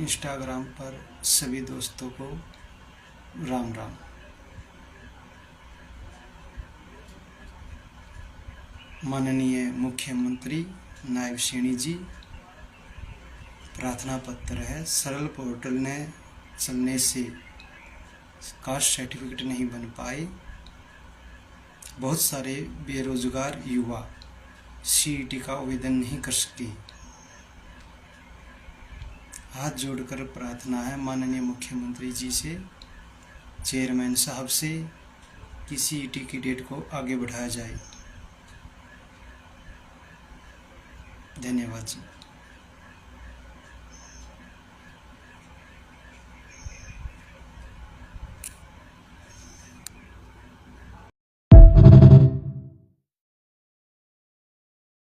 Instagram पर सभी दोस्तों को राम राम। माननीय मुख्यमंत्री नायब सैनी जी, प्रार्थना पत्र है। सरल पोर्टल ने चलने से कास्ट सर्टिफिकेट नहीं बन पाए। बहुत सारे बेरोजगार युवा सीईटी का आवेदन नहीं कर सके। हाथ जोड़कर प्रार्थना है माननीय मुख्यमंत्री जी से, चेयरमैन साहब से, कि सीईटी की डेट को आगे बढ़ाया जाए। धन्यवाद जी।